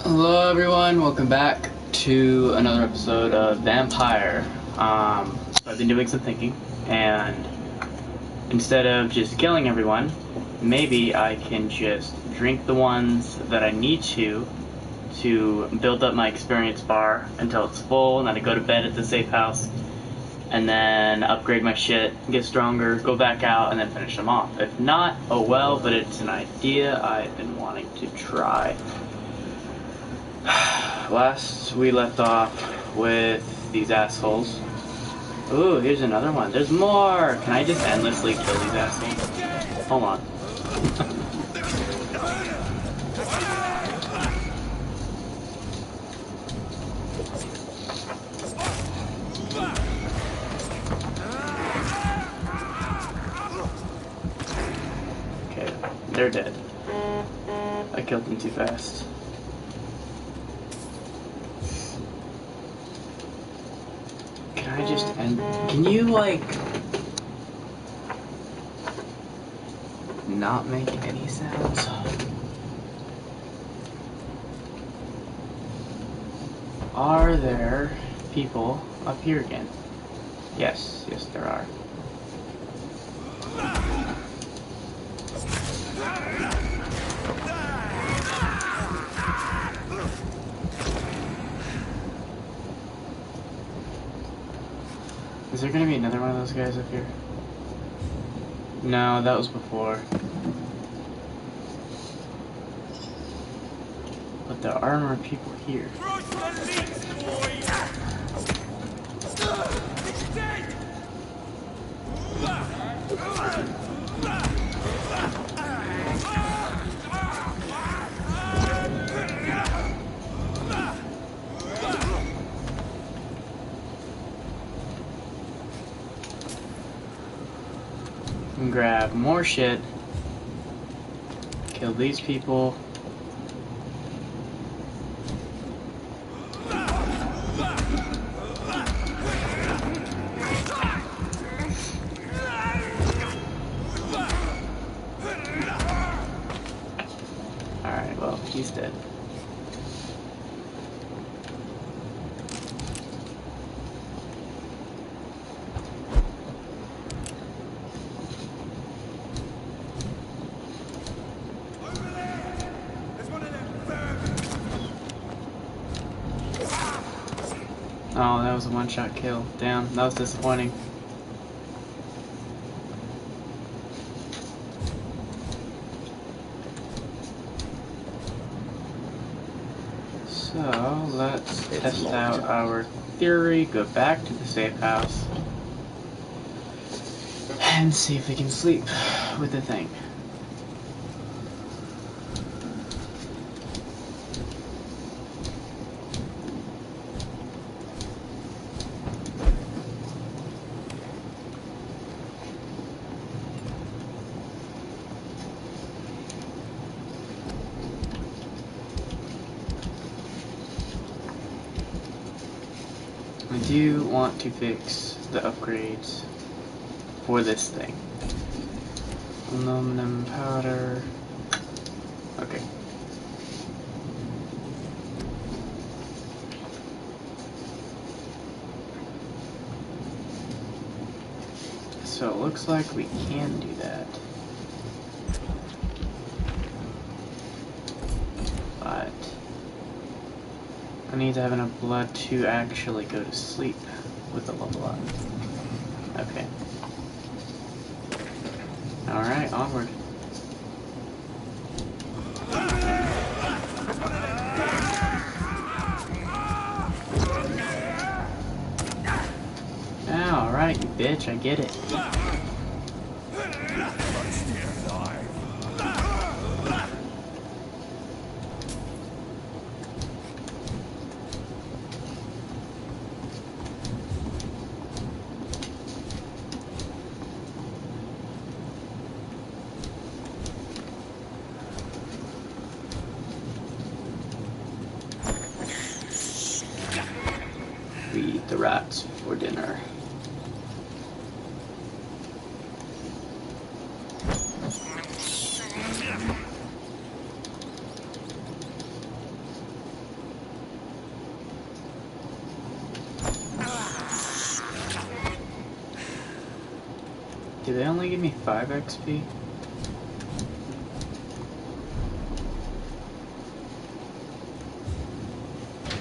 Hello everyone, welcome back to another episode of Vampyr. So I've been doing some thinking, and instead of just killing everyone, maybe I can just drink the ones that I need to build up my experience bar until it's full, and then I go to bed at the safe house, and then upgrade my shit, get stronger, go back out, and then finish them off. If not, oh well, but it's an idea I've been wanting to try. Last we left off with these assholes. Ooh, here's another one. There's more! Can I just endlessly kill these assholes? Hold on. Okay, they're dead. I killed them too fast. Can I just end? Can you, like, not make any sounds? Are there people up here again? Yes, yes there are. Is there gonna be another one of those guys up here? No, that was before. But there are more people here. And grab more shit. Kill these people. Alright, well, he's dead. Oh, that was a one-shot kill. Damn, that was disappointing. So, let's test out our theory, go back to the safe house, and see if we can sleep with the thing. I do want to fix the upgrades for this thing. Aluminum powder. Okay. So it looks like we can do that. But I need to have enough blood to actually go to sleep with the level up. Okay. Alright, onward. Alright, you bitch, I get it. We eat the rats for dinner. Do they only give me 5 XP?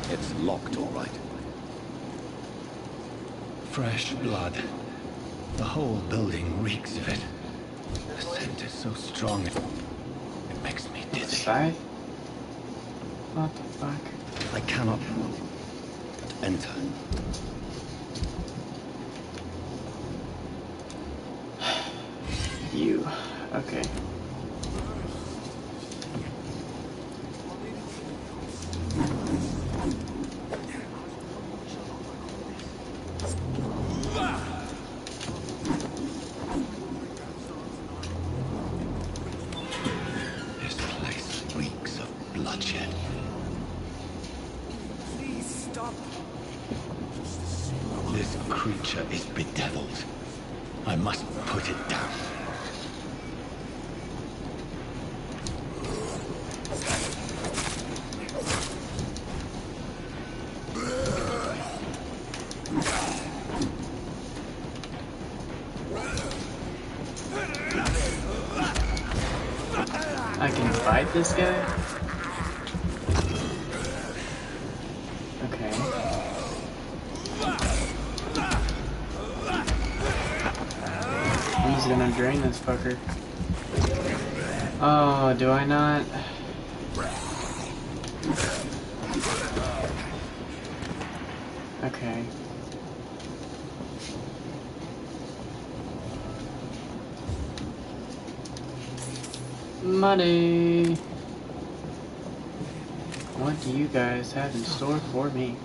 It's locked, all right. Fresh blood. The whole building reeks of it. The scent is so strong, it makes me dizzy. Scythe? What the fuck? I cannot enter. You. Okay. This place reeks of bloodshed. Please stop. This creature is bedeviled. I must put it down. I can fight this guy? Okay. I'm just gonna drain this fucker. Oh, do I not? Okay. Money! What do you guys have in store for me?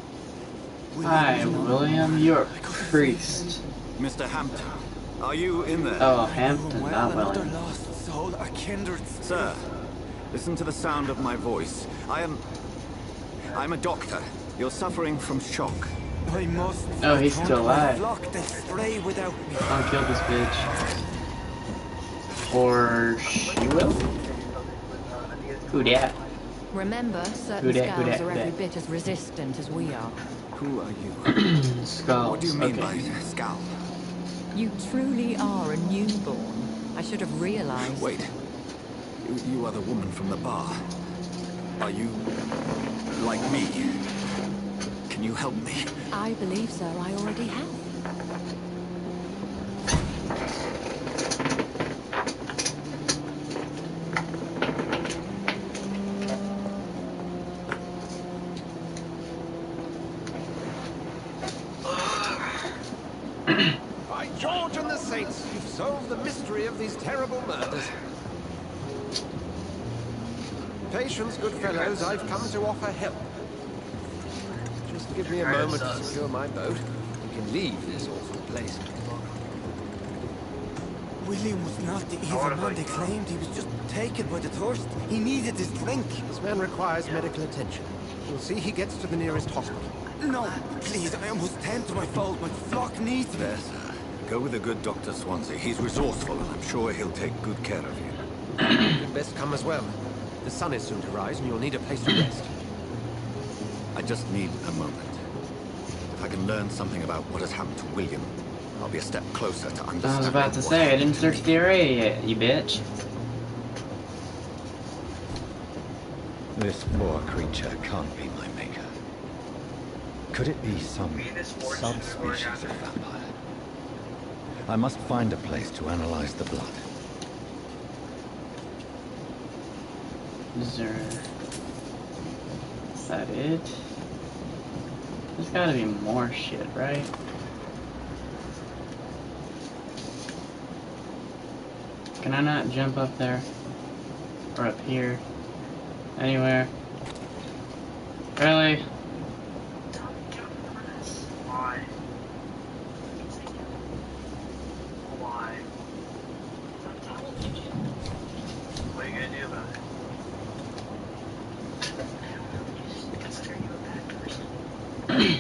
Hi, William, you're a priest. Mr. Hampton, are you in there? Oh, Hampton, not Another William. lost soul, a kindred. Sir, listen to the sound of my voice. I'm a doctor. You're suffering from shock. I must. Oh, he's still alive. Flock that stray without me. I'll kill this bitch. Or she will? Who dat? Remember, certain Who dat, skulls who are every dat? bit as resistant as we are. Who are you? Skulls. What do you mean Okay. by skull? You truly are a newborn. I should have realized. Wait. You are the woman from the bar. Are you like me? Can you help me? I believe so. I already have. By George and the Saints, you've solved the mystery of these terrible murders. Patience, good fellows, I've come to offer help. Just give me a moment to secure my boat. We can leave this awful place. William was not the evil man they claimed. He was just taken by the thirst. He needed his drink. This man requires medical attention. We'll see he gets to the nearest hospital. No, please, I almost tend to my fault. My flock needs me. There, sir. Go with the good Dr. Swansea. He's resourceful, and I'm sure he'll take good care of you. You'd best come as well. The sun is soon to rise, and you'll need a place to rest. I just need a moment. If I can learn something about what has happened to William, I'll be a step closer to understanding. I was about to what say, I happened didn't to search me. the area yet, you bitch. This poor creature can't be my maker. Could it be some subspecies of vampire? I must find a place to analyze the blood. Is that it? There's gotta be more shit, right? Can I not jump up there? Or up here? Anywhere? Really? Why? Why? What are you gonna do about it? Consider you a bad person.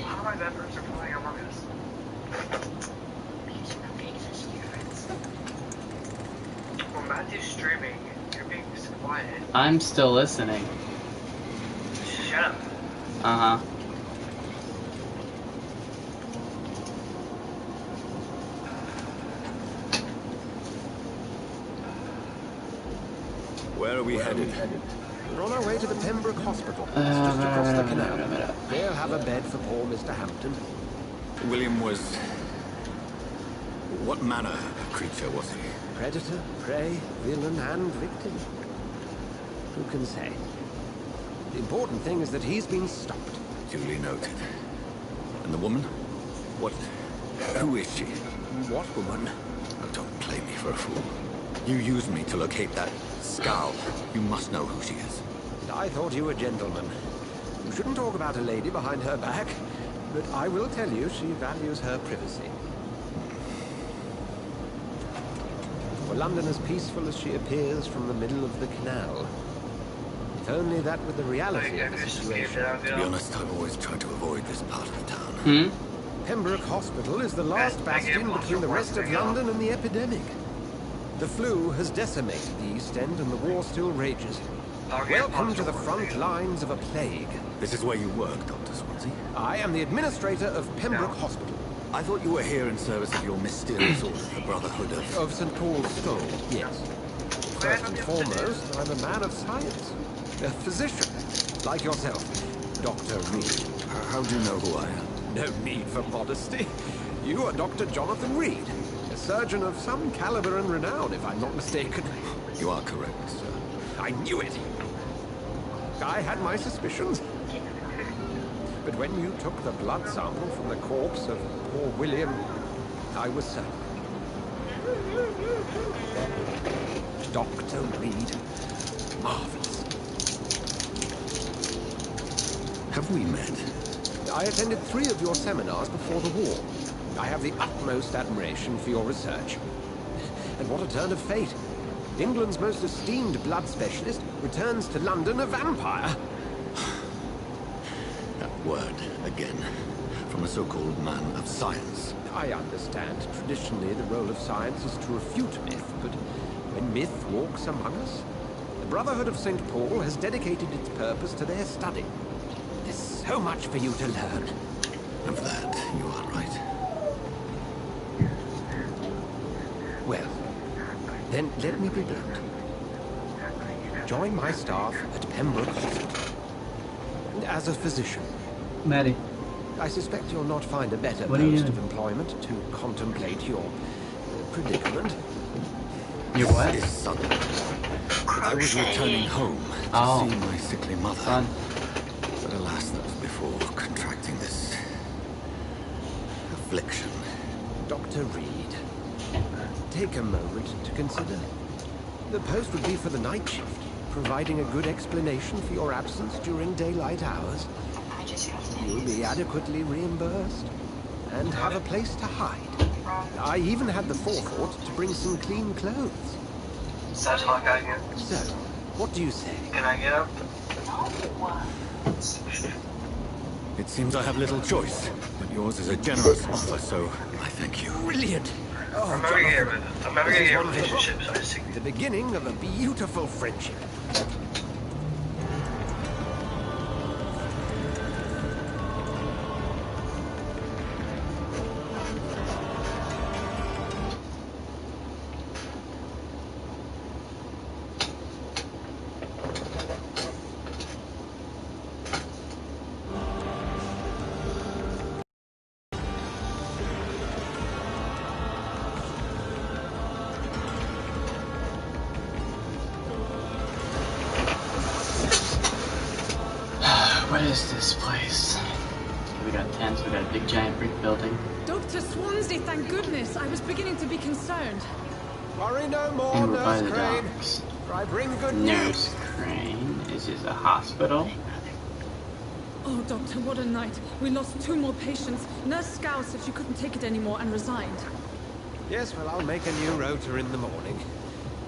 How am I a bad person for playing Among Us? Because you're not being exist to your friends. Well, Matthew's streaming. You're being quiet. I'm still listening. Shut up. Uh-huh. Where are we headed? We're on our way to the Pembroke Hospital. It's just across the canal. They'll have a bed for poor Mr. Hampton. William was... What manner of creature was he? Predator, prey, villain, and victim. Who can say? The important thing is that he's been stopped. Duly noted. And the woman? What... Who is she? What woman? Oh, don't play me for a fool. You used me to locate that skull. You must know who she is. And I thought you a gentleman. You shouldn't talk about a lady behind her back. But I will tell you, she values her privacy. For London as peaceful as she appears from the middle of the canal. If only that were the reality of the situation. To be honest, I've always tried to avoid this part of town. Pembroke Hospital is the last bastion between the rest of London and the epidemic. The flu has decimated the East End and the war still rages. Welcome to the front lines of a plague. This is where you work, Dr. Swansea? I am the administrator of Pembroke Hospital. I thought you were here in service of your mysterious order, the Brotherhood of... Of St. Paul's Stole, yes. First and foremost, I'm a man of science. A physician, like yourself, Dr. Reed. How do you know who I am? No need for modesty. You are Dr. Jonathan Reed, a surgeon of some caliber and renown, if I'm not mistaken. You are correct, sir. I knew it! I had my suspicions. But when you took the blood sample from the corpse of poor William, I was certain. Dr. Reed. Marvelous. Have we met? I attended 3 of your seminars before the war. I have the utmost admiration for your research. And what a turn of fate. England's most esteemed blood specialist returns to London a vampire. That word, again, from a so-called man of science. I understand. Traditionally, the role of science is to refute myth, but when myth walks among us, the Brotherhood of St. Paul has dedicated its purpose to their study. There's so much for you to learn. Of that, you are right. Well, then let me be blunt. Join my staff at Pembroke Hospital. As a physician. Maddie. I suspect you'll not find a better What are you post of doing? employment to contemplate your predicament. Your what? This son. I was returning home to Oh. see my sickly mother. Son. But alas, that was before contracting this... affliction. Dr. Reed, take a moment to consider. The post would be for the night shift, providing a good explanation for your absence during daylight hours. You'll be adequately reimbursed and have a place to hide. I even had the forethought to bring some clean clothes. So talk again. So, what do you say? Can I get up? It seems I have little choice, but yours is a generous offer, so I thank you. Brilliant! Oh, I'm never gonna get Jonathan, rid I'm never gonna this is get wonderful. relationships, I see. The beginning of a beautiful friendship. What is this place? We got tents, we got a big giant brick building. Dr. Swansea, thank goodness. I was beginning to be concerned. Worry no more, And we're by Nurse the Crane. docks. For I bring good news. Nurse Crane. Is this a hospital? Oh, Doctor, what a night. We lost 2 more patients. Nurse Scow said she couldn't take it anymore and resigned. Yes, well, I'll make a new rota in the morning.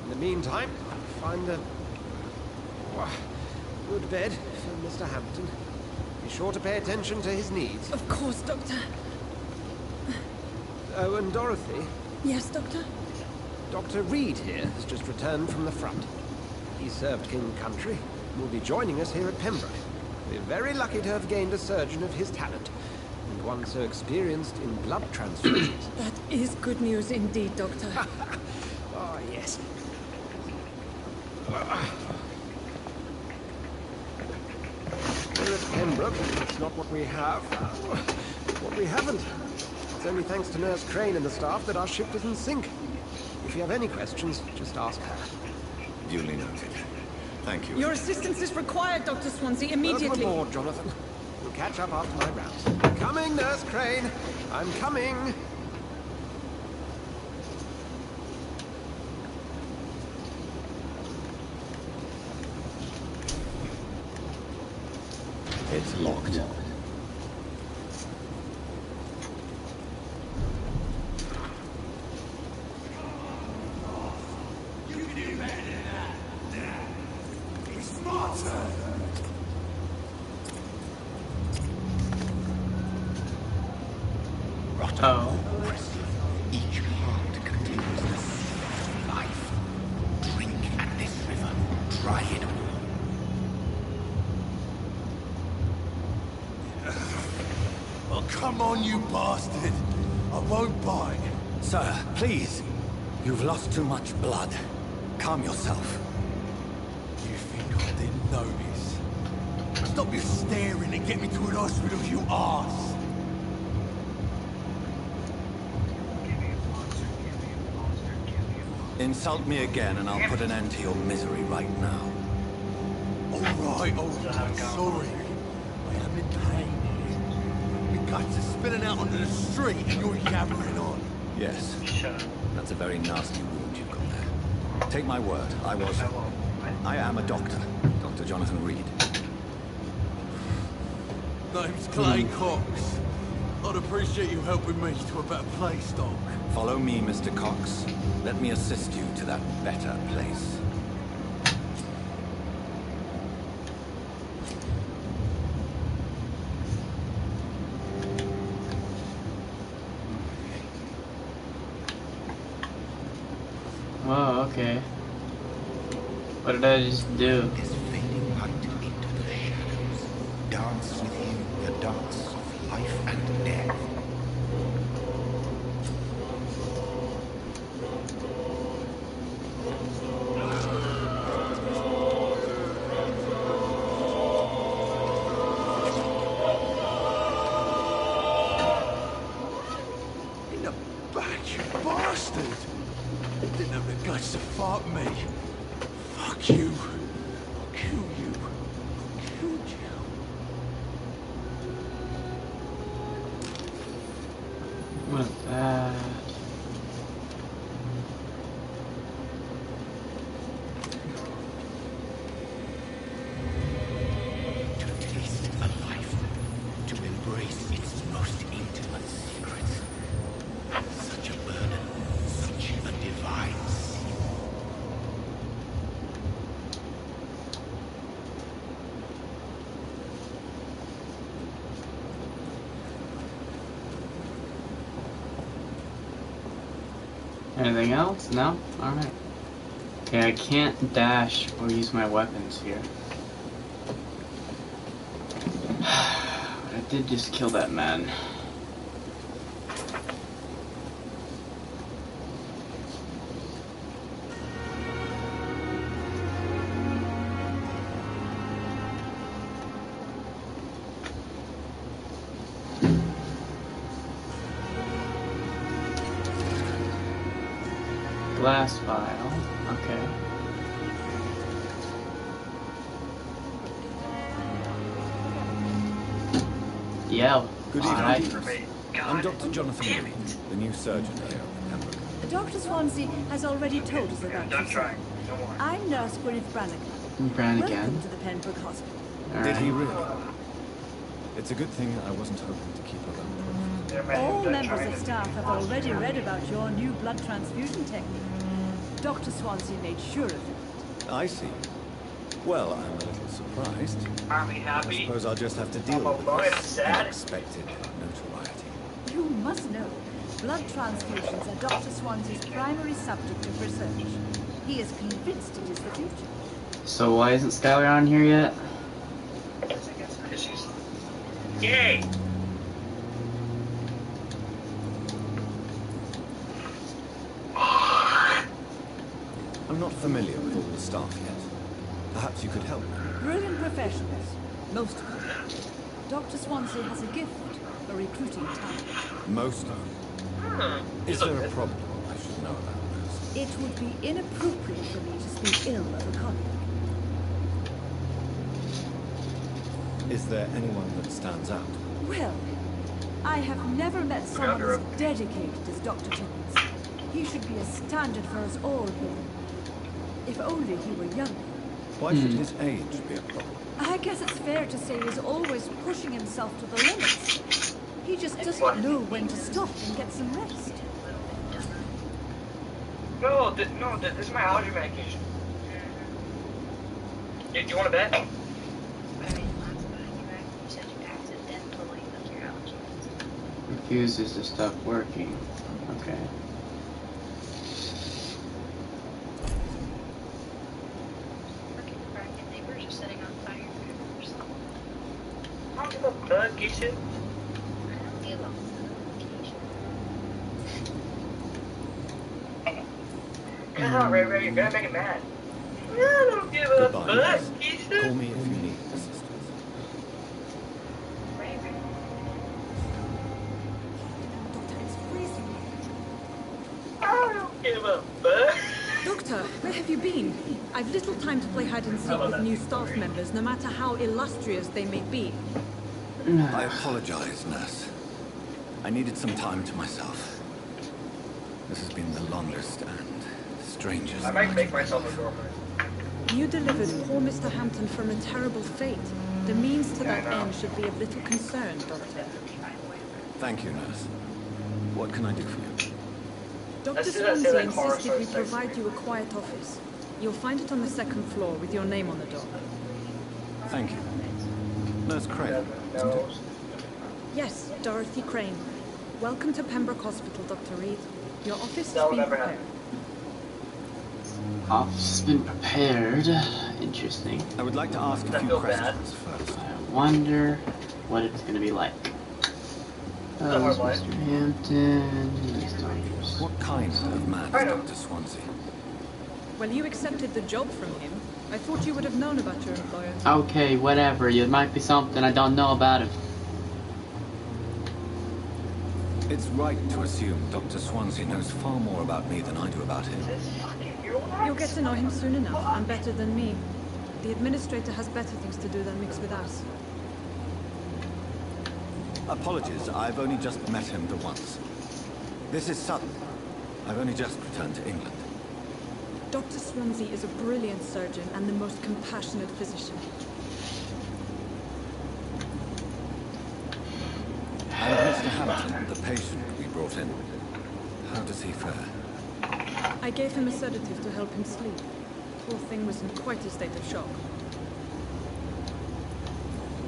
In the meantime, find a good bed for Mr. Hampton. Be sure to pay attention to his needs. Of course, Doctor. Oh, and Dorothy, Yes, Doctor? Dr. Reed here has just returned from the front. He served King Country and will be joining us here at Pembroke. We're very lucky to have gained a surgeon of his talent, and one so experienced in blood transfusions. That is good news indeed, Doctor. Oh, yes. Here at Pembroke, it's not what we have, what we haven't. It's only thanks to Nurse Crane and the staff that our ship didn't sink. If you have any questions, just ask her. Duly noted. Thank you. Your assistance is required, Dr. Swansea, immediately. Welcome aboard, Jonathan. We'll catch up after my rounds. Coming, Nurse Crane. I'm coming. It's locked. Oh. Each heart contains the seed of life. Drink at this river. Try it all. Oh, come on, you bastard! I won't bite. Sir, please. You've lost too much blood. Calm yourself. You think I didn't notice? Stop your staring and get me to an hospital, you arse! Insult me again and I'll put an end to your misery right now. Alright, sorry. I am in pain. My guts are spilling out onto the street and you're yammering on. Yes. That's a very nasty wound you've got there. Take my word, I am a doctor. Dr. Jonathan Reed. Name's Clay Cox. I'd appreciate you helping me to a better place, Doc. Follow me, Mr. Cox. Let me assist you to that better place. Whoa, okay. What did I just do? Is fading light into the shadows. Dance with you, the dance of life and death. In the back, you bastard! Didn't have the guts to fuck me. Fuck you. I'll kill you. I'll kill you. What is that? To taste a life, to embrace its most intimate secrets. Such a burden, such a divine sin. Anything else? No? Alright. Okay, I can't dash or use my weapons here. I did just kill that man. Glass vial. Okay. Yeah. Good evening. Alright. I'm Dr. Jonathan Reed, the new surgeon here at Pembroke. Dr. Swansea has already told us about Done you. trying. Don't worry. I'm Nurse Gwyneth Brannigan. Brannigan. Welcome to the Pembroke Hospital. Did he Alright. really? It's a good thing I wasn't hoping to keep around. There may All have done members trying of to staff have already read about your new blood transfusion technique. Dr. Swansea made sure of it. I see. Well, I'm a little surprised. Are we I happy? suppose I'll just have to deal I'm with alright, this sad. unexpected notoriety. You must know, blood transfusions are Dr. Swansea's primary subject of research. He is convinced it is the future. So why isn't Skylar on here yet? Because she's gay. I'm not familiar with all the staff yet. Perhaps you could help. Brilliant professionals. Most of them. Dr. Swansea has a gift for recruiting talent. Most of them. Is there a problem I should know about this? It would be inappropriate for me to speak ill of a colleague. Is there anyone that stands out? Well, I have never met someone as dedicated as Dr. Timmins. He should be a standard for us all here. If only he were younger. Why should his age be a problem? I guess it's fair to say he's always pushing himself to the limits. He just doesn't know when to stop and get some rest. No, this is my allergy medication. Do you want to bet? Refuses to stop working. Okay. I'll give a bug, you should. God, Ray, you're gonna make it mad. I don't give a Goodbye, bug, Nurse. you should. Call me if you need assistance. Doctor, it's freezing. I don't give a bug. Doctor, where have you been? I've little time to play hide and seek with new staff members, no matter how illustrious they may be. I apologize, Nurse. I needed some time to myself. This has been the longest and strangest I might night make of my myself a life. girlfriend. You delivered poor Mr. Hampton from a terrible fate. The means to that end should be of little concern, Doctor. Thank you, Nurse. What can I do for you? Dr. As soon as I say Swansea that, Cora insisted we starts provide texting you a quiet office. You'll find it on the second floor with your name on the door. Thank you. Nurse Crane, isn't No. it? Yes, Dorothy Crane. Welcome to Pembroke Hospital, Dr. Reed. Your office That has will been never prepared. Office has been prepared. Interesting. I would like to ask a I few feel bad. questions first. I wonder what it's gonna be like. Don't worry Oh, about it. Mr. Hampton. These doctors. What kind of man I is know. Dr. Swansea? Well, you accepted the job from him. I thought you would have known about your employer. Okay, whatever. There might be something I don't know about him. It's right to assume Dr. Swansea knows far more about me than I do about him. You'll get to know him soon enough, and better than me. The administrator has better things to do than mix with us. Apologies, I've only just met him the once. This is sudden. I've only just returned to England. Dr. Swansea is a brilliant surgeon and the most compassionate physician. And Mr. Hampton, the patient we brought in, how does he fare? I gave him a sedative to help him sleep. Poor thing was in quite a state of shock.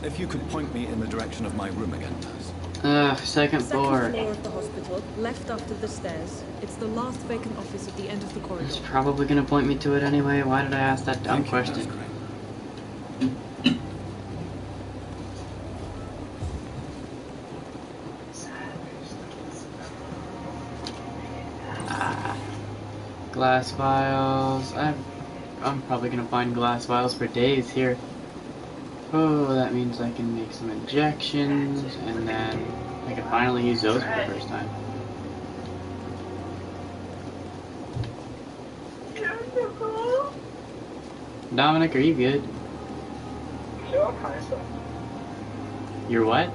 If you could point me in the direction of my room again, nurse. Second floor. Second floor of the hospital, left after the stairs. It's the last vacant office at the end of the corridor. It's probably gonna point me to it anyway. Why did I ask that dumb Thank you, question? Nurse Crane. Glass vials. I'm probably gonna find glass vials for days here. Oh, that means I can make some injections, and then I can finally use those for the first time. Dominic, are you good? Sure, kind of stuff. You're what?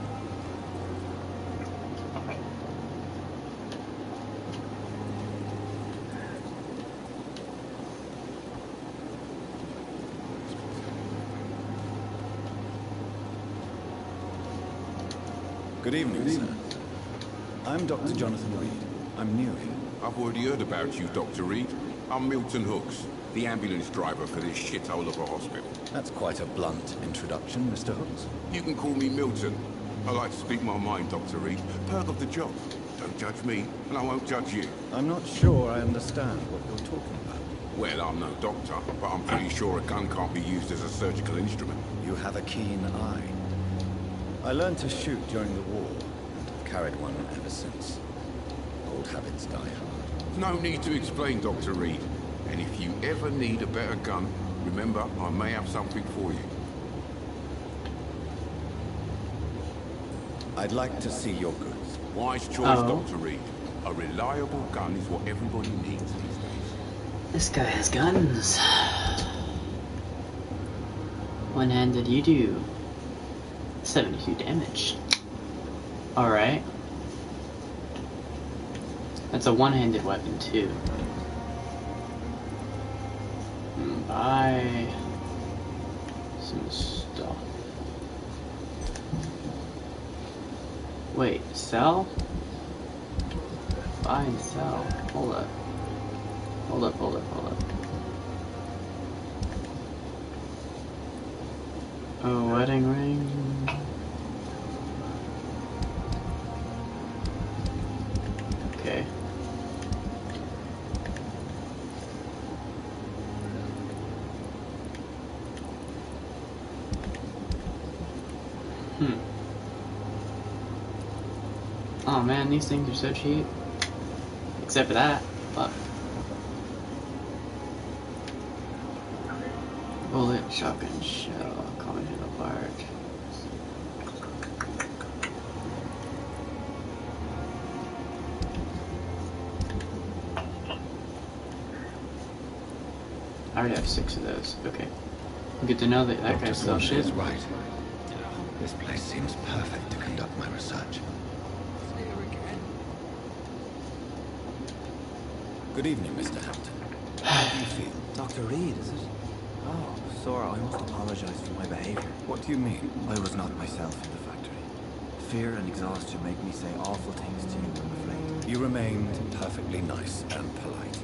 Good evening, sir. I'm Dr. Jonathan Reed. I'm new here. I've already heard about you, Dr. Reed. I'm Milton Hooks, the ambulance driver for this shithole of a hospital. That's quite a blunt introduction, Mr. Hooks. You can call me Milton. I like to speak my mind, Dr. Reed. Perk of the job. Don't judge me, and I won't judge you. I'm not sure I understand what you're talking about. Well, I'm no doctor, but I'm pretty sure a gun can't be used as a surgical instrument. You have a keen eye. I learned to shoot during the war, and have carried one ever since. Old habits die hard. No need to explain, Dr. Reed. And if you ever need a better gun, remember, I may have something for you. I'd like to see your goods. Wise choice, Dr. Reed. A reliable gun is what everybody needs these days. This guy has guns. One-handed, you do 72 damage. Alright. That's a one-handed weapon too. Buy some stuff. Wait, sell? Buy and sell. Hold up. Hold up, hold up, hold up. A wedding ring. Okay. Oh man, these things are so cheap. Except for that. Fuck. Bullet, shotgun shell, common handle part. I already have 6 of those. Okay. Good to know that that guy's still shit. Is right. This place seems perfect to conduct my research. Good evening, Mr. Hampton. How do you feel? Dr. Reed, is it? Oh, Sora, I must apologize for my behavior. What do you mean? I was not myself in the factory. Fear and exhaustion make me say awful things to you, I'm afraid. You remained perfectly nice and polite.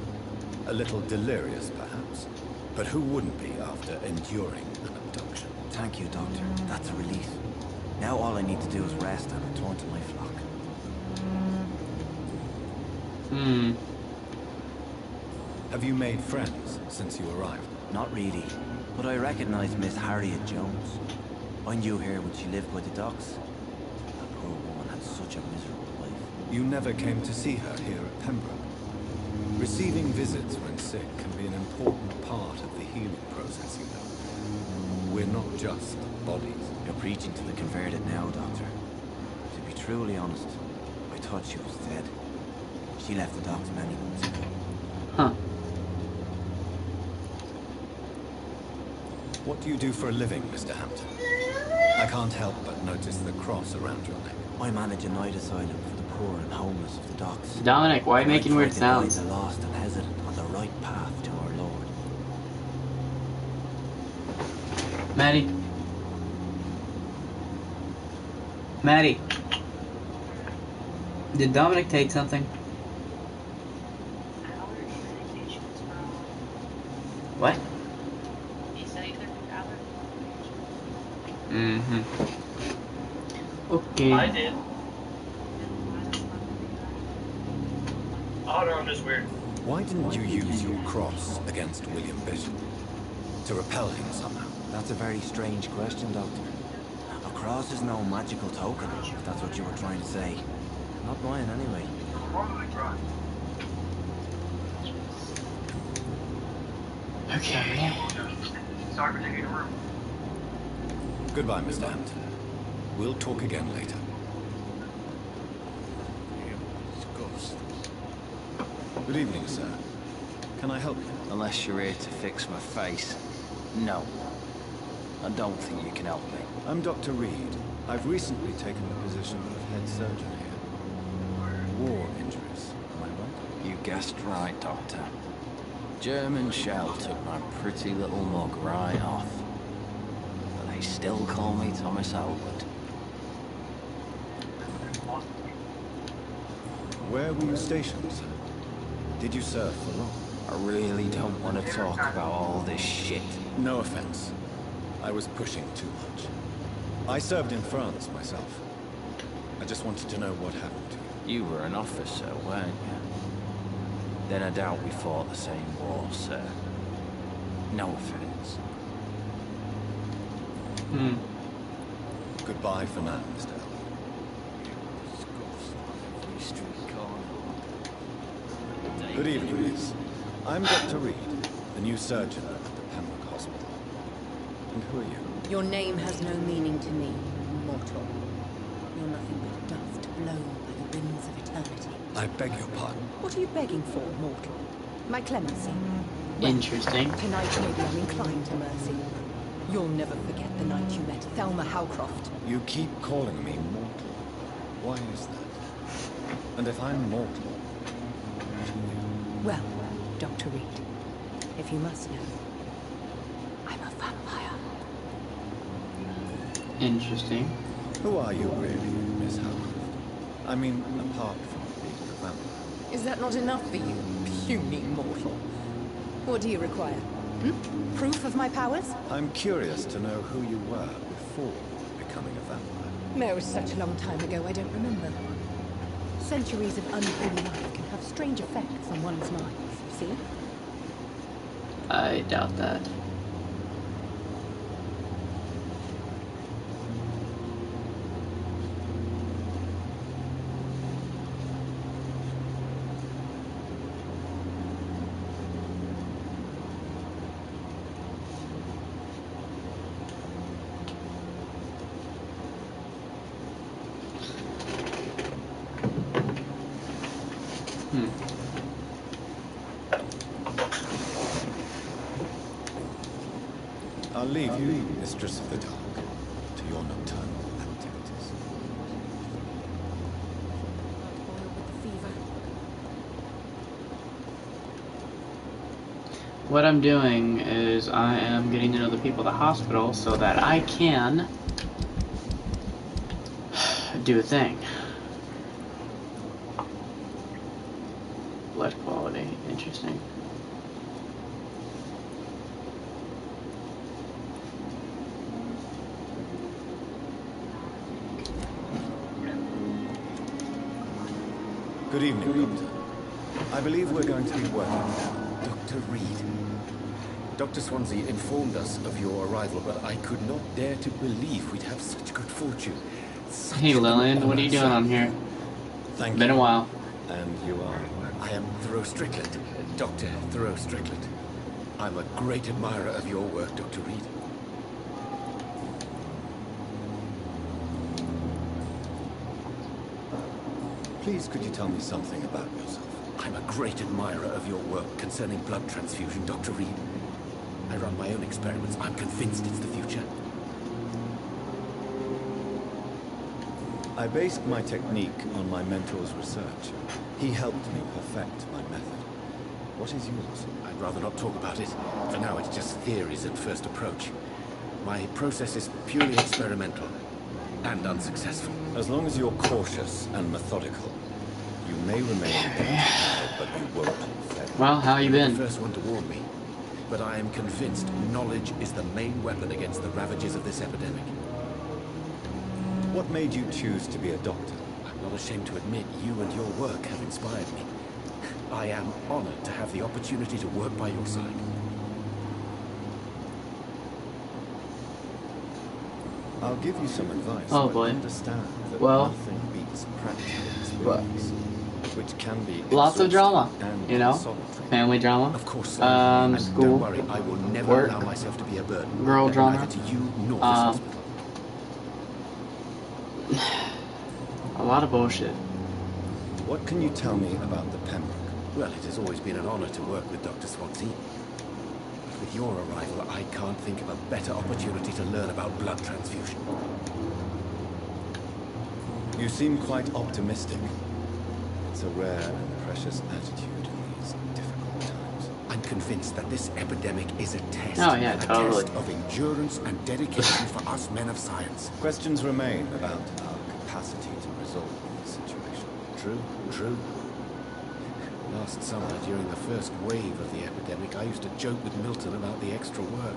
A little delirious, perhaps. But who wouldn't be after enduring an abduction? Thank you, Doctor. That's a relief. Now all I need to do is rest and return to my flock. Have you made friends since you arrived? Not really, but I recognize Miss Harriet Jones. I knew her when she lived by the docks. That poor woman had such a miserable life. You never came to see her here at Pembroke. Receiving visits when sick can be an important part of the healing process, you know. We're not just bodies. You're preaching to the converted now, Doctor. To be truly honest, I thought she was dead. She left the docks many months ago. Huh. What do you do for a living, Mr. Hampton? I can't help but notice the cross around your neck. I manage a night asylum for the poor and homeless of the docks. Dominic, why are you making weird sounds? The lost and hesitant on the right path to our Lord. Maddie. Maddie. Did Dominic take something? What? Okay. I did. Oh no, I'm just weird. Why didn't you use your cross against William Bishop? To repel him somehow? That's a very strange question, Doctor. A cross is no magical token, if that's what you were trying to say. Not mine, anyway. Okay. Sorry for taking a room. Goodbye, Mr. Hampton. We'll talk again later. Good evening, sir. Can I help you? Unless you're here to fix my face. No. I don't think you can help me. I'm Dr. Reed. I've recently taken the position of head surgeon here. War injuries, am I right? You guessed right, Doctor. German shell took my pretty little mug right off. But they still call me Thomas Albert. Where were you stationed, sir? Did you serve for long? I really don't want to talk about all this shit. No offense. I was pushing too much. I served in France myself. I just wanted to know what happened to you. You were an officer, weren't you? Then I doubt we fought the same war, sir. No offense. Goodbye for now, Mr. Albert. Good evening, miss. I'm Dr. Reed, the new surgeon at the Pembroke Hospital. And who are you? Your name has no meaning to me, mortal. You're nothing but dust blown by the winds of eternity. I beg your pardon. What are you begging for, mortal? My clemency? Interesting. Tonight maybe I'm inclined to mercy. You'll never forget the night you met Thelma Howcroft. You keep calling me mortal. Why is that? And if I'm mortal, what are you? Well, Dr. Reed, if you must know, I'm a vampire. Interesting. Who are you really, Miss Howcroft? I mean, apart from being a vampire. Is that not enough for you, puny mortal? What do you require? Proof of my powers? I'm curious to know who you were before becoming a vampire. It was such a long time ago, I don't remember. Centuries of unholy life can have strange effects on one's mind, see? I doubt that. I'll leave you, Mistress of the Dark, to your nocturnal activities. What I'm doing is I am getting to know the people at the hospital so that I can do a thing. Blood quality, interesting. Good evening, Doctor. I believe we're going to be working now. Dr. Reed. Dr. Swansea informed us of your arrival, but I could not dare to believe we'd have such good fortune. Hey Lillian, what are you doing on here? Thank you. Been a while. And you are? I am Thoreau Strickland, Dr. Thoreau Strickland. I'm a great admirer of your work, Dr. Reed. Please, could you tell me something about yourself? I'm a great admirer of your work concerning blood transfusion, Dr. Reed. I run my own experiments. I'm convinced it's the future. I based my technique on my mentor's research. He helped me perfect my method. What is yours? I'd rather not talk about it. For now, it's just theories at first approach. My process is purely experimental and unsuccessful. As long as you're cautious and methodical, you may remain identified, but you won't fail. Well, how you been? You're the first one to warn me. But I am convinced knowledge is the main weapon against the ravages of this epidemic. What made you choose to be a doctor? I'm not ashamed to admit you and your work have inspired me. I am honored to have the opportunity to work by your side. I'll give you some advice. Oh but boy. Understand that Well, nothing beats practical experience, which can be lots of drama, and you know, solitary. family drama, Of course, school, don't worry, I will never work, allow myself to be a burden. girl drama, neither to you nor this hospital. a lot of bullshit. What can you tell me about the Pembroke? Well, it has always been an honor to work with Dr. Swansea. With your arrival, I can't think of a better opportunity to learn about blood transfusion. You seem quite optimistic. It's a rare and precious attitude in these difficult times. I'm convinced that this epidemic is a test. Oh, yeah, totally. A test of endurance and dedication for us men of science. Questions remain about our capacity to resolve the situation. True. Last summer, during the first wave of the epidemic, I used to joke with Milton about the extra work.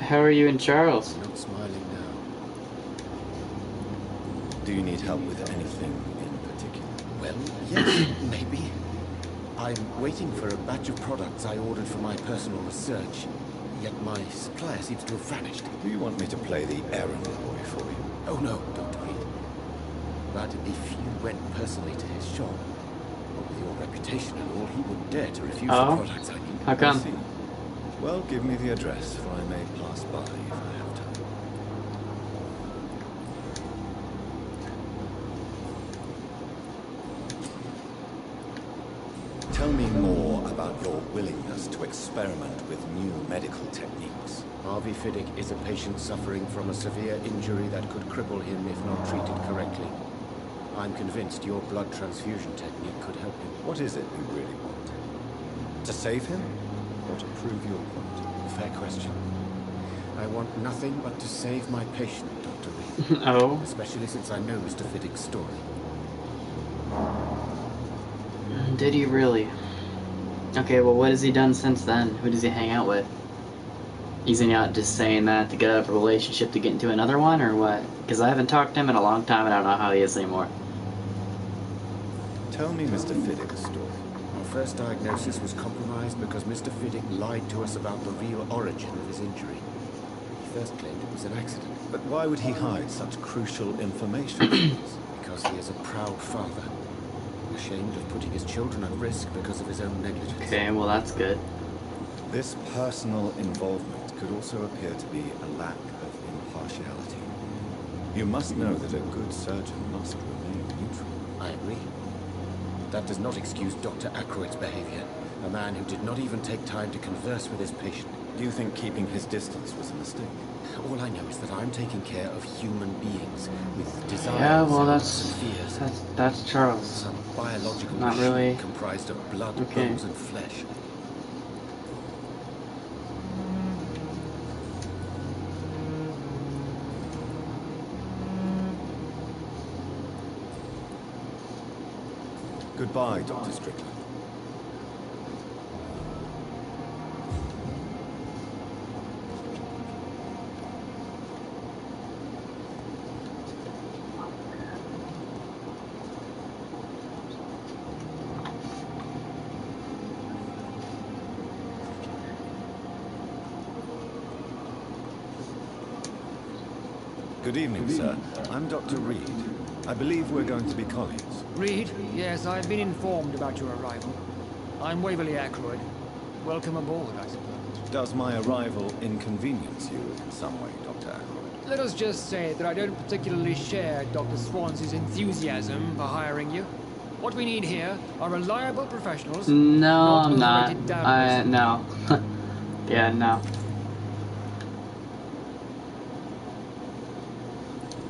How are you and Charles? I'm not smiling now. Do you need help with anything in particular? Well, yes, maybe. I'm waiting for a batch of products I ordered for my personal research, yet my supplier seems to have vanished. Do you want me to play the errand boy for you? Oh no, Dr. Reed. But if you went personally to his shop, with your reputation and all, he wouldn't dare to refuse the products I need. How I come? see. Well, give me the address, for I may pass by if I have time. Tell me more about your willingness to experiment with new medical techniques. Harvey Fiddick is a patient suffering from a severe injury that could cripple him if not treated correctly. I'm convinced your blood transfusion technique could help him. What is it you really want? To save him? Or to prove your point? Fair question. I want nothing but to save my patient, Dr. Reed. Oh. Especially since I know Mr. Fiddick's story. Did he really? Okay, well, what has he done since then? Who does he hang out with? Is he not just saying that to get out of a relationship to get into another one, or what? Because I haven't talked to him in a long time, and I don't know how he is anymore. Tell me Mr. Fiddick's story. Our first diagnosis was compromised because Mr. Fiddick lied to us about the real origin of his injury. He first claimed it was an accident. But why would he hide such crucial information from us? Because he is a proud father. Ashamed of putting his children at risk because of his own negligence. Okay, well, that's good. This personal involvement could also appear to be a lack of impartiality. You must know that a good surgeon must remain neutral. I agree. That does not excuse Dr. Aykroyd's behavior. A man who did not even take time to converse with his patient. Do you think keeping his distance was a mistake? All I know is that I'm taking care of human beings with desires Yeah, well, and fears. that's Charles. Some biological Not machine really. comprised of blood, Okay. bones, and flesh. Goodbye, Dr. Strickland. Good evening, sir. I'm Dr. Reed. I believe we're going to be colleagues. Reed? Yes, I've been informed about your arrival. I'm Waverly Aykroyd. Welcome aboard, I suppose. Does my arrival inconvenience you in some way, Dr. Aykroyd? Let us just say that I don't particularly share Dr. Swans's enthusiasm for hiring you. What we need here are reliable professionals. No, I'm not. overrated dabblers. No. Yeah, no.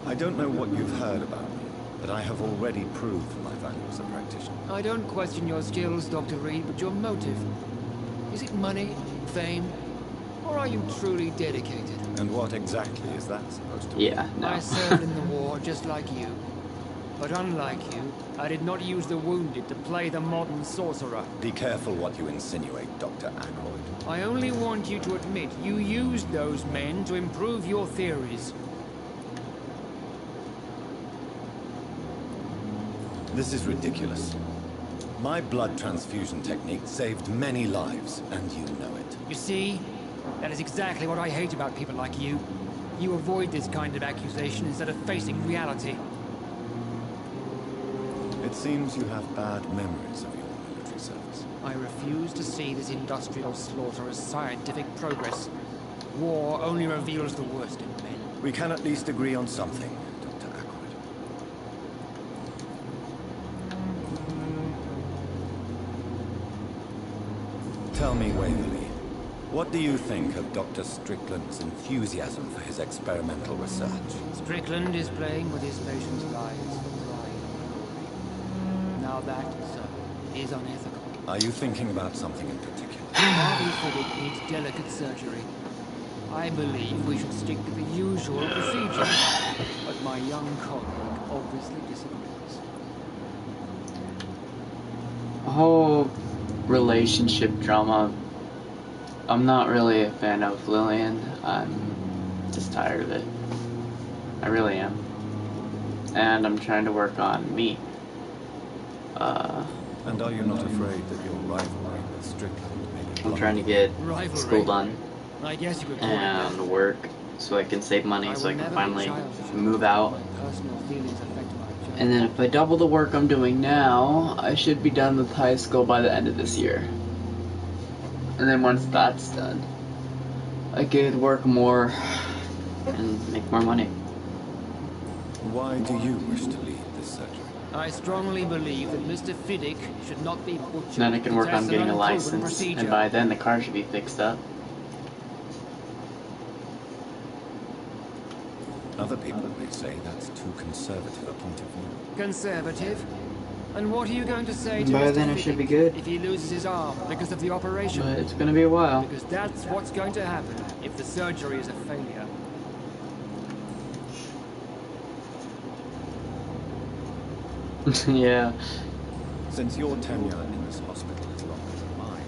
I don't know what you've heard about me, but I have already proved my value as a practitioner. I don't question your skills, Dr. Reed, but your motive. Is it money, fame, or are you truly dedicated? And what exactly is that supposed to be? Yeah, no. I served in the war just like you. But unlike you, I did not use the wounded to play the modern sorcerer. Be careful what you insinuate, Dr. Aykroyd. I only want you to admit you used those men to improve your theories. This is ridiculous. My blood transfusion technique saved many lives, and you know it. You see? That is exactly what I hate about people like you. You avoid this kind of accusation instead of facing reality. It seems you have bad memories of your military service. I refuse to see this industrial slaughter as scientific progress. War only reveals the worst in men. We can at least agree on something, Dr. Aykroyd. Tell me, Waverly, what do you think of Dr. Strickland's enthusiasm for his experimental research? Strickland is playing with his patients' lives for pride. Now that, sir, is unethical. Are you thinking about something in particular? Harvey Fiddick needs delicate surgery. I believe we should stick to the usual procedure. But my young colleague obviously disagrees. A whole relationship drama. I'm not really a fan of Lillian. I'm just tired of it. I really am. And I'm trying to work on me. And are you not afraid that your rivalry with Strickland may be I'm trying to get Rivalry? school done I guess you could call it and that. work so I can save money I so I will can never finally be childish. move out. My personal feelings affect my judgment. And then if I double the work I'm doing now, I should be done with high school by the end of this year. And then once that's done, I could work more and make more money. Why do you wish to leave this surgery? I strongly believe that Mr. Fiddick should not be butchered. Then I can work on It's getting an a unproven license, procedure. and by then the car should be fixed up. Other people may say that's too conservative a point of view. Conservative? And what are you going to say to By Mr. then it Fiddick should be good. if he loses his arm because of the operation? But it's gonna be a while. Because that's what's going to happen if the surgery is a failure. Yeah. Since your tenure in this hospital is longer than mine,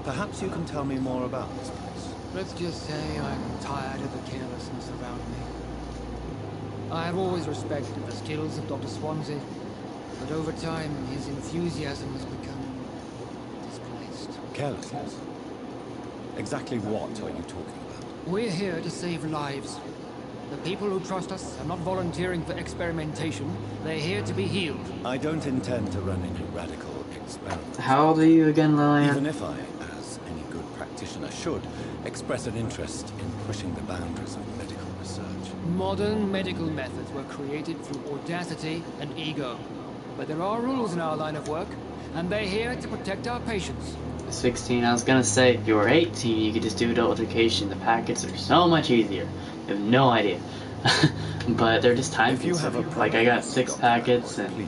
perhaps you can tell me more about this place. Let's just say I'm tired of the carelessness around me. I have always respected the skills of Dr. Swansea, but over time his enthusiasm has become displaced. Carelessness? Exactly what are you talking about? We're here to save lives. The people who trust us are not volunteering for experimentation. They're here to be healed. I don't intend to run any radical experiments. How old are you again, Lillian? Even if I, as any good practitioner should, express an interest in pushing the boundaries of medical research. Modern medical methods were created through audacity and ego. But there are rules in our line of work, and they're here to protect our patients. 16. I was gonna say, if you were 18, you could just do adult education. The packets are so much easier. You have no idea. But they're just time consuming. Like, I got 6 packets and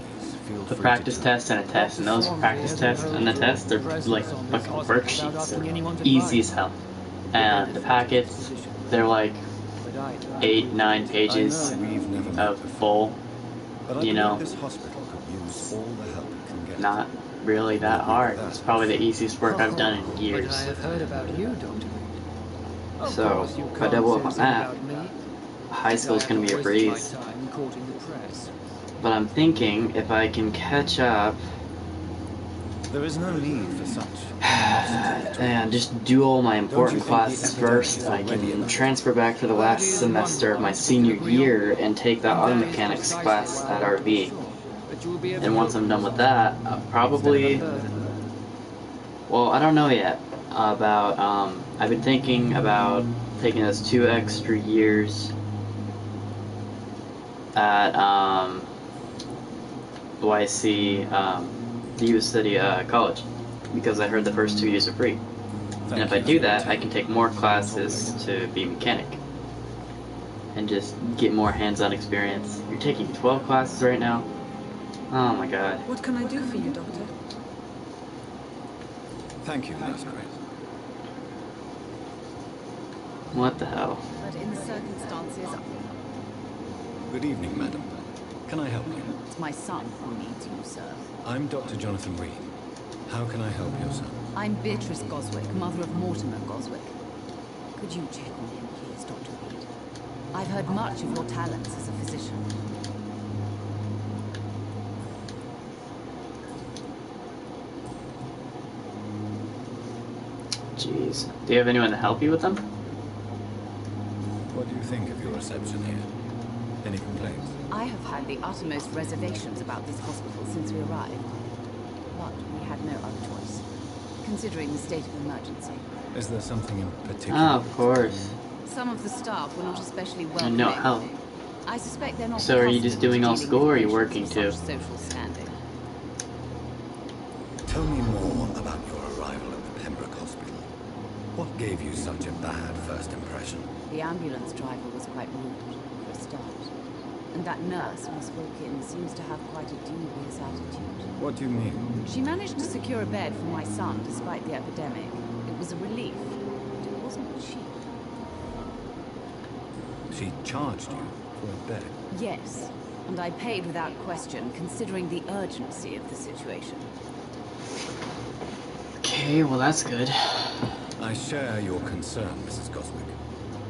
the practice test and a test, and those practice tests and the tests, they're like fucking worksheets. They're easy as hell. And the packets, they're like 8, 9 pages of full, you know, not really that hard. It's probably the easiest work I've done in years. But I have heard about you, Doctor. So, if I double up on that, high school is going to be a breeze. But I'm thinking if I can catch up There is no need for such. and just do all my important classes first, I can transfer back for the last semester of my senior year and take that auto mechanics class at RV. And once I'm done with that, I'll probably, well, I don't know yet about, I've been thinking about taking those 2 extra years at, YC, the U.S. City College, because I heard the first 2 years are free. And if I do that, I can take more classes to be a mechanic and just get more hands-on experience. You're taking 12 classes right now? Oh my god. What can I do for you, Doctor? Thank you, Nurse Grace. What the hell? But in the circumstances, Good evening, madam. Can I help you? it's my son who needs you, sir. I'm Dr. Jonathan Reed. How can I help your son? I'm Beatrice Goswick, mother of Mortimer Goswick. Could you check on him, please, Dr. Reed? I've heard much of your talents as a physician. Jeez. Do you have anyone to help you with them? What do you think of your reception here? Any complaints? I have had the uttermost reservations about this hospital since we arrived. But we had no other choice, considering the state of emergency. Is there something in particular? Ah, of course. Some of the staff were not especially well And no connected. help. I suspect they're not So are you accustomed just to doing all dealing school, with or are you patients working of too? such social standing. Tell me more about your arrival at the Pembroke Hospital. What gave you such a bad first impression? The ambulance driver was quite rude, for a start. And that nurse who spoke in seems to have quite a dubious attitude. What do you mean? She managed to secure a bed for my son despite the epidemic. It was a relief, but it wasn't cheap. She charged you for a bed? Yes, and I paid without question, considering the urgency of the situation. Okay, well that's good. I share your concern, Mrs. Goswick.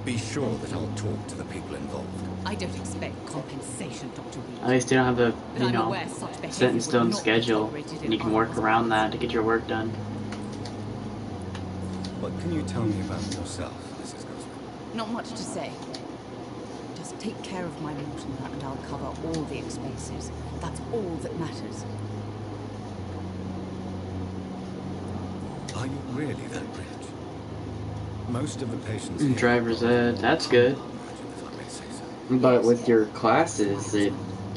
Be sure that I'll talk to the people involved. I don't expect compensation, Dr. Reed. At least you don't have a, But you I'm know, aware such behavior set in would stone not be schedule, tolerated and you in can work other around that hospitals. to get your work done. What can you tell me about yourself, Mrs. Goswick? Not much to say. Just take care of my Mortimer and I'll cover all the expenses. That's all that matters. Are you really that rich? Most of the patients And here driver's ed, that's good. But with your classes,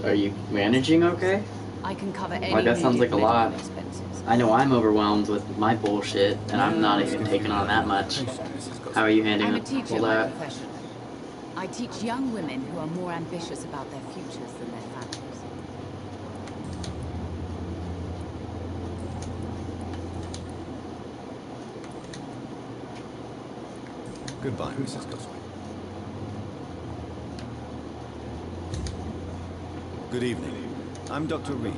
are you managing okay? I can cover any Like, that sounds like a medical lot. expenses. I know I'm overwhelmed with my bullshit, and I'm not even taking on that much. How are you handling I'm a all teacher by that? profession. I teach young women who are more ambitious about their futures than their families. Goodbye, Mrs. Goswick. Good evening. I'm Dr. Reed.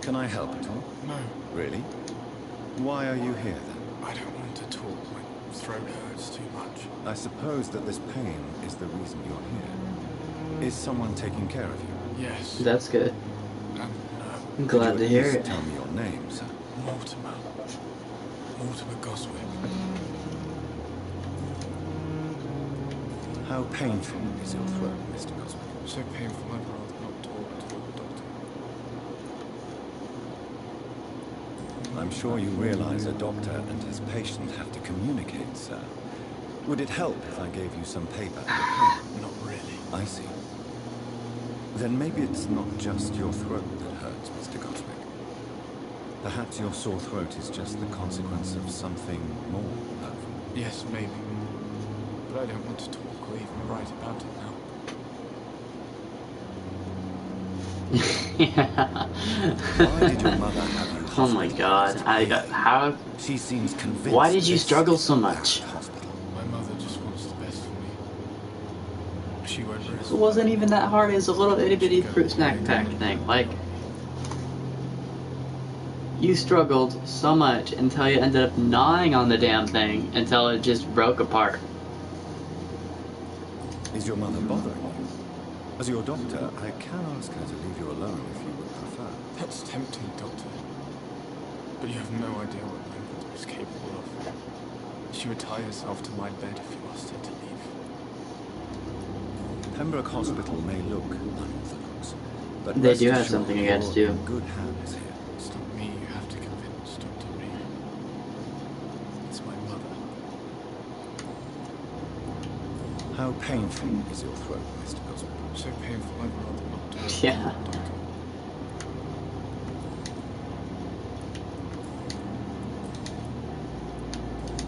Can I help at all? No. Really? Why are you here then? I don't want to talk. My throat hurts too much. I suppose that this pain is the reason you're here. Is someone taking care of you? Yes. That's good. No. I'm glad to hear it. Tell me your name, sir. Mortimer. Mortimer Goswick. How painful is your throat, Mr. Goswick? So painful I'd rather not talk to a doctor. I'm sure you realize a doctor and his patient have to communicate, sir. Would it help if I gave you some paper and a pen? Not really. I see. Then maybe it's not just your throat that hurts, Mr. Goswick. Perhaps your sore throat is just the consequence of something more hurtful. Yes, maybe. But I don't want to talk or even write about it now. Why did your mother have you? Oh my god, how? She seems convinced. Why did you struggle so much? My mother just wants the best for me. She won't risk. It wasn't even that hard. It was a little itty bitty fruit snack pack thing. Like, you struggled so much until you ended up gnawing on the damn thing until it just broke apart. Is your mother bothering you? As your doctor, I can ask her to leave you alone if you would prefer. That's tempting, Doctor. But you have no idea what my mother is capable of. She would tie herself to my bed if you asked her to leave. Pembroke Hospital may look unorthodox, but They rest do have assured something you're against you. in good hands here. It's not me you have to convince, Dr. Reed. It's my mother. How painful is your throat, Mr. Goswick? So painful I'd rather not talk. Yeah. Doctor.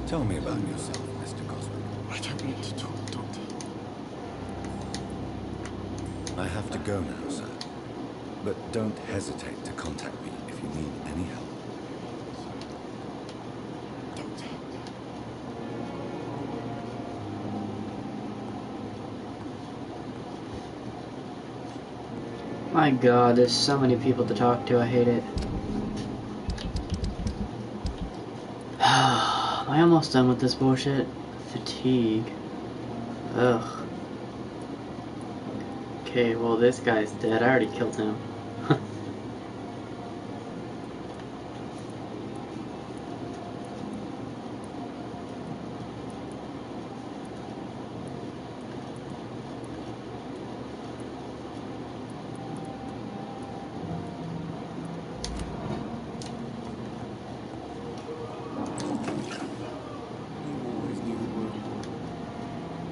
Tell me about yourself, Mr. Goswick. I don't want to talk, Doctor. I have to go now, sir. But don't hesitate to contact me if you need any help. Doctor. My god, there's so many people to talk to. I hate it. Am I almost done with this bullshit? Fatigue. Ugh. Okay, well this guy's dead. I already killed him.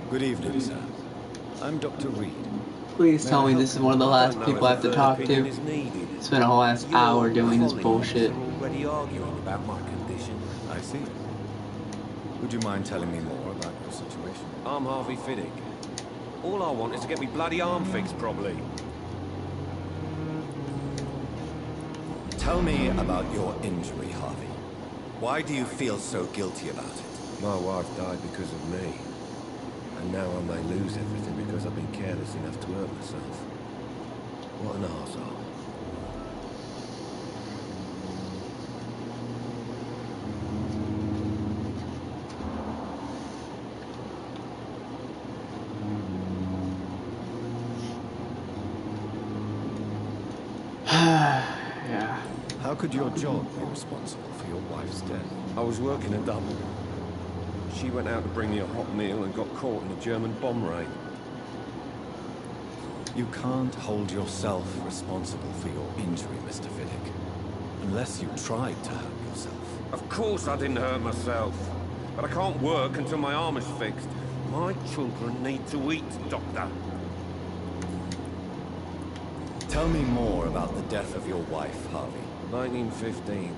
Good evening, sir. I'm Dr. Reed. Please tell me this is one of the last people I have to talk to. Spent a whole last hour doing this bullshit. Already arguing about my condition. I see. Would you mind telling me more about your situation? I'm Harvey Fiddick. All I want is to get me bloody arm fixed properly. Tell me about your injury, Harvey. Why do you feel so guilty about it? My wife died because of me. And now I may lose everything because I've been careless enough to hurt myself. What an arsehole. Yeah. How could your job be responsible for your wife's death? I was working a double. She went out to bring me a hot meal and got caught in a German bomb raid. You can't hold yourself responsible for your injury, Mr. Fiddick. Unless you tried to hurt yourself. Of course I didn't hurt myself. but I can't work until my arm is fixed. My children need to eat, Doctor. Tell me more about the death of your wife, Harvey. 1915.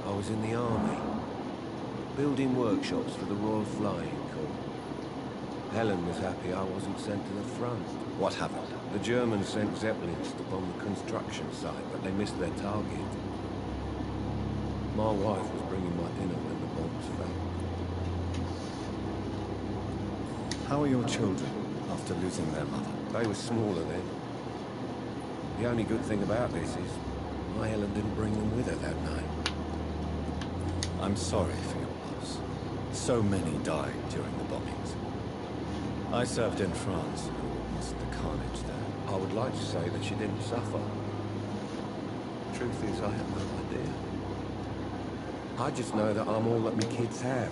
I was in the army, building workshops for the Royal Flying Corps. Helen was happy I wasn't sent to the front. What happened? The Germans sent Zeppelins to bomb the construction site, but they missed their target. My wife was bringing my dinner when the bombs fell. How are your children after losing their mother? They were smaller then. The only good thing about this is my Helen didn't bring them with her that night. I'm sorry for your loss. So many died during the bombings. I served in France and witnessed the carnage there. I would like to say that she didn't suffer. Truth is, I have no idea. I just know that I'm all that my kids have.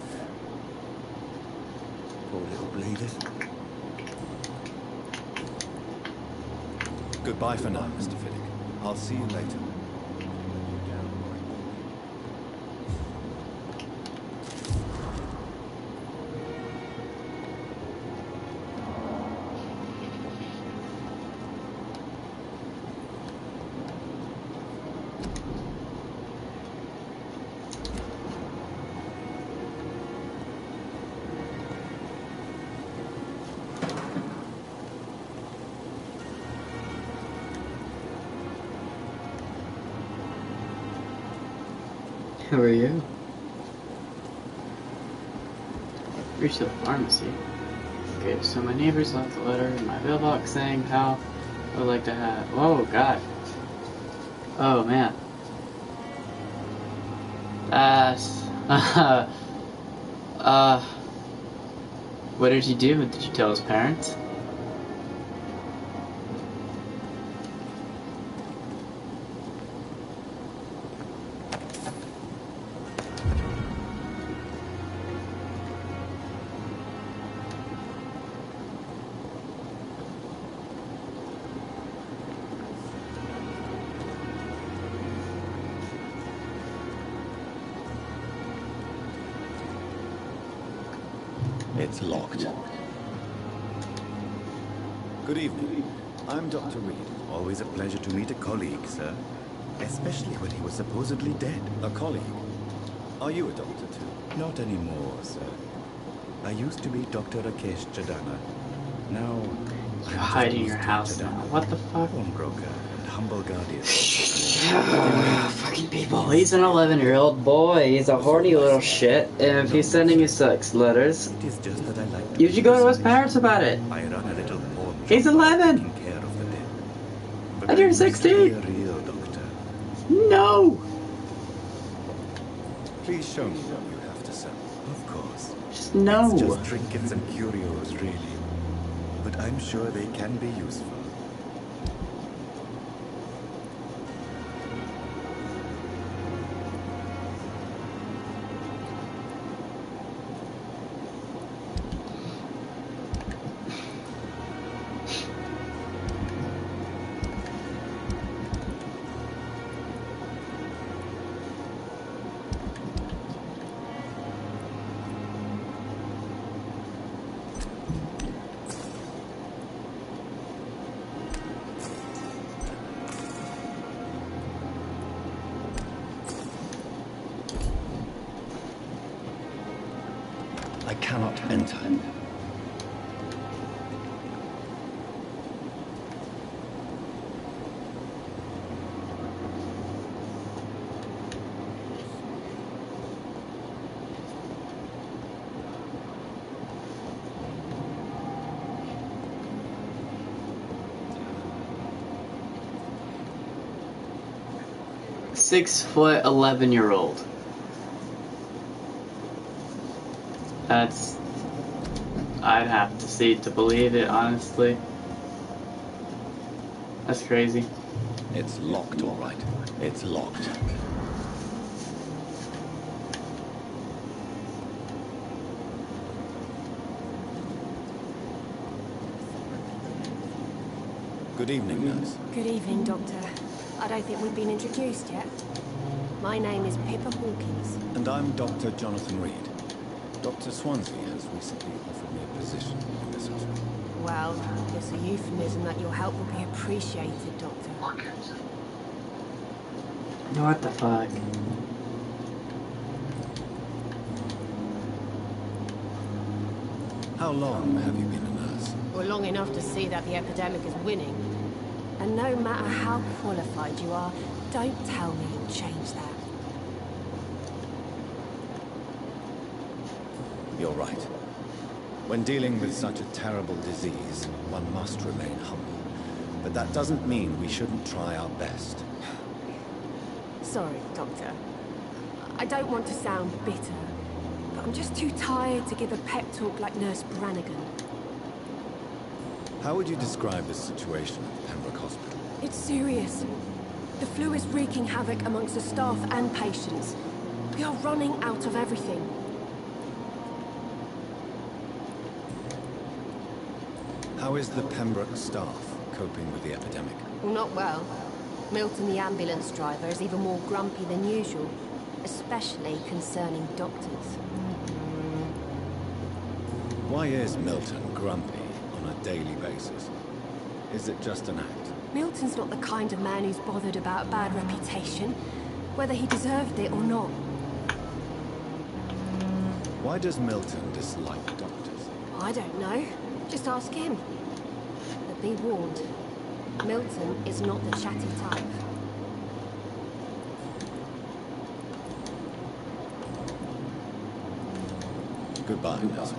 Poor little bleeders. Goodbye for now, Mr. Fiddick. I'll see you later. How are you? Reached the pharmacy. Okay, so my neighbors left a letter in my mailbox saying how I would like to have. Oh, God. Oh, man. That's. What did you do? Did you tell his parents? It's locked. Good evening. I'm Dr. Reed. Always a pleasure to meet a colleague, sir. Especially when he was supposedly dead. A colleague? Are you a doctor too? Not anymore, sir. I used to be Dr. Rakesh Chadana. Now, You're hiding in your house now. What the fuck? Home broker and humble guardian. Fucking people. He's an 11-year-old boy. He's a horny little shit. And if he's sending you sex letters, It is just that I like you should go to his parents about it. I run a little pawn shop He's 11. taking care of the dead. But And you're I used to be 16. a real doctor. No. Please show me what you have to sell. Of course. Just no. It's just trinkets and curios, really. But I'm sure they can be useful. I cannot enter. Six-foot 11-year-old. That's. I'd have to see to believe it, honestly. That's crazy. It's locked, all right. It's locked. Good evening, nurse. Good evening, Doctor. I don't think we've been introduced yet. My name is Pippa Hawkins. And I'm Dr. Jonathan Reed. Dr. Swansea has recently offered me a position in this hospital. Well, it's a euphemism that your help will be appreciated, Doctor. What the fuck? How long have you been a nurse? Well, long enough to see that the epidemic is winning. And no matter how qualified you are, don't tell me you'll change that. You're right. When dealing with such a terrible disease, one must remain humble. But that doesn't mean we shouldn't try our best. Sorry, Doctor. I don't want to sound bitter, but I'm just too tired to give a pep talk like Nurse Brannigan. How would you describe the situation at Pembroke Hospital? It's serious. The flu is wreaking havoc amongst the staff and patients. We are running out of everything. How is the Pembroke staff coping with the epidemic? Well, not well. Milton, the ambulance driver, is even more grumpy than usual, especially concerning doctors. Why is Milton grumpy on a daily basis? Is it just an act? Milton's not the kind of man who's bothered about a bad reputation, whether he deserved it or not. Why does Milton dislike doctors? I don't know. Just ask him. But be warned, Milton is not the chatty type. Goodbye, Nurse.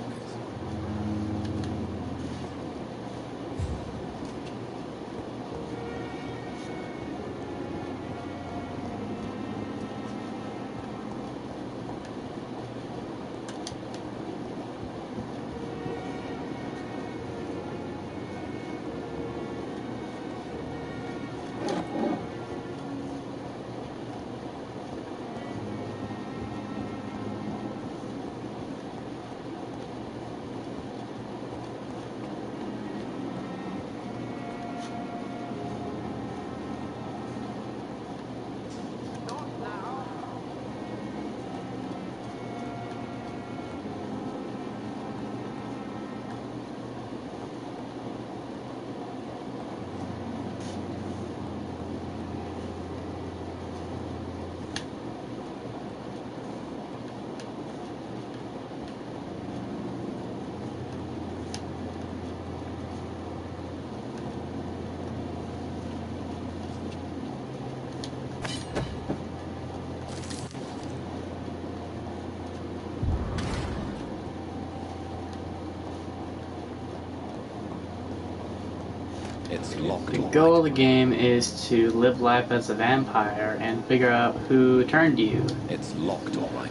It's locked. The goal of the game is to live life as a vampire and figure out who turned you. It's locked, all right.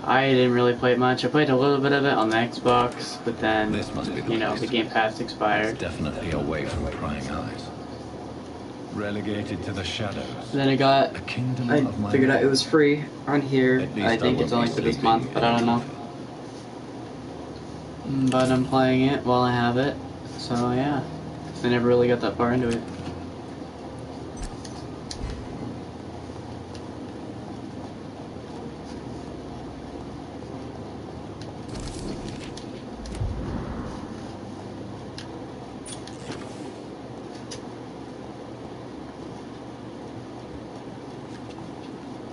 I didn't really play it much. I played a little bit of it on the Xbox, but then, This must be the you know, place. the Game Pass expired. It's definitely away from prying eyes. Relegated to the shadows. Then I figured out it was free on here. At least I think I it's won't only be for this sleeping month, but I don't know. But I'm playing it while I have it, so yeah. 'Cause I never really got that far into it.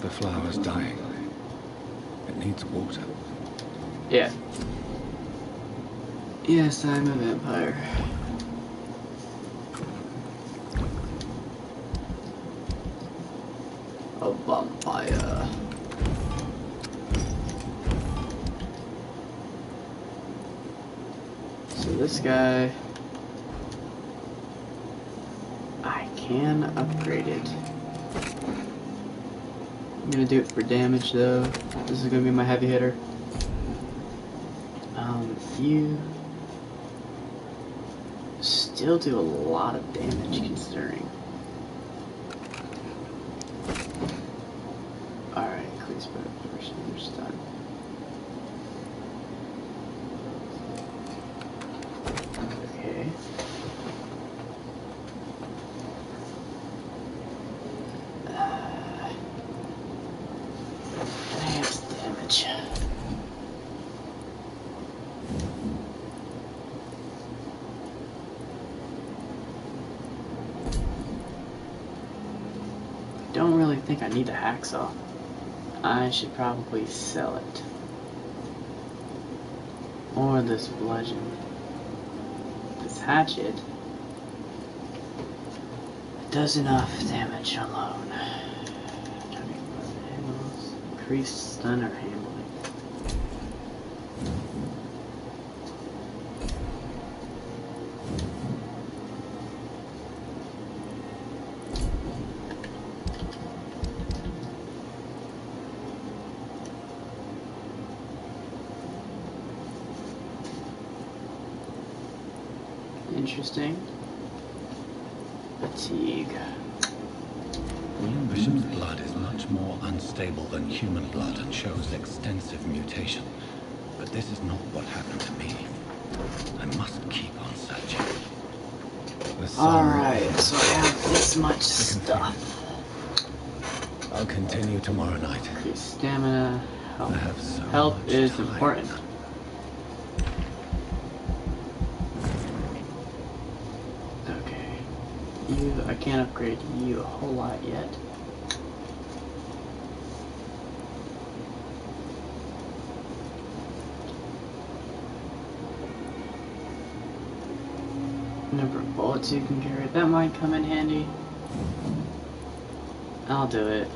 The flower's dying. It needs water. Yeah. Yes, I'm a vampire. A vampire. So this guy, I can upgrade it. I'm gonna do it for damage though. This is gonna be my heavy hitter. You still do a lot of damage considering. Alright, please put it first and you're stunned. Okay. Enhanced damage. don't really think I need the hacksaw. I should probably sell it. Or this bludgeon. This hatchet does enough damage alone. Increased stunner handling. Interesting. Fatigue. William Bishop's blood is much more unstable than human blood and shows extensive mutation. But this is not what happened to me. I must keep on searching. Alright, so I have this much stuff. I'll continue tomorrow night. Increase stamina. I have so Health much is time. important. Okay. I can't upgrade you a whole lot yet. Number of bullets you can carry, that might come in handy. I'll do it.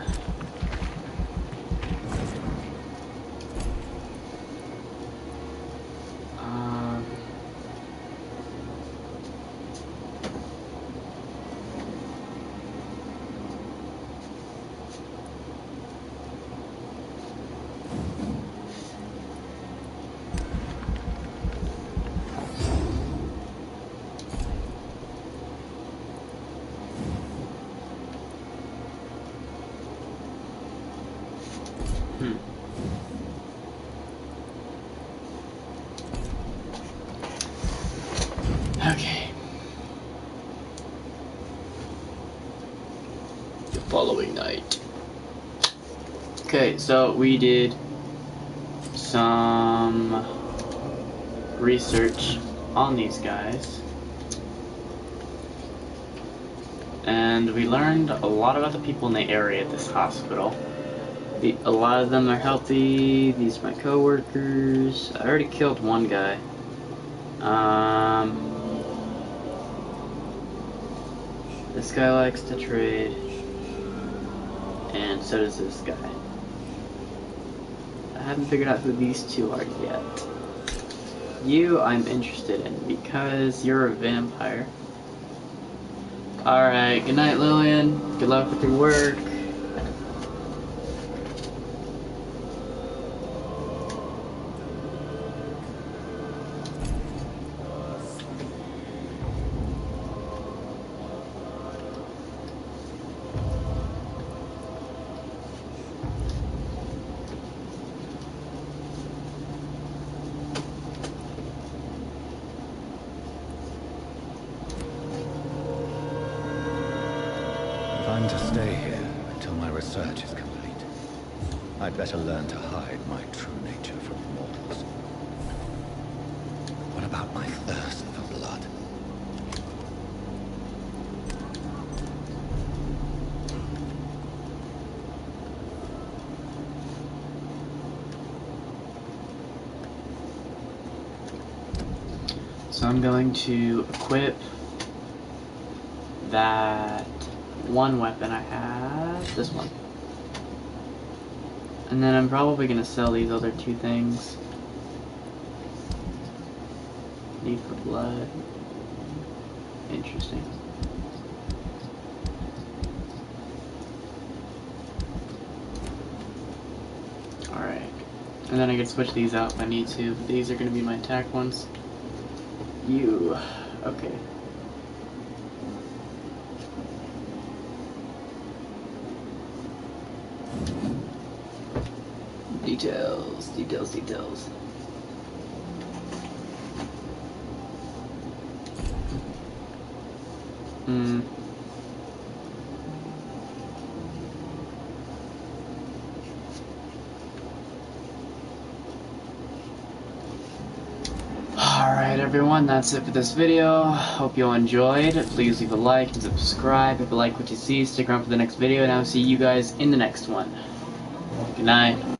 Okay. The following night. Okay, so we did some research on these guys. And we learned a lot about the people in the area at this hospital. A lot of them are healthy. These are my co-workers. I already killed one guy. This guy likes to trade, and so does this guy. I haven't figured out who these two are yet. You I'm interested in because you're a vampire. Alright, good night Lillian. Good luck with your work. I'm to stay here until my research is complete. I'd better learn to hide my true nature from mortals. What about my thirst for blood? So I'm going to equip that one weapon I have, this one. And then I'm probably going to sell these other two things. Need for blood. Interesting. Alright. And then I can switch these out if I need to. But these are going to be my attack ones. You. Okay. Details, details, details. Alright. Alright everyone, that's it for this video. Hope you all enjoyed. Please leave a like and subscribe if you like what you see. Stick around for the next video, and I'll see you guys in the next one. Good night.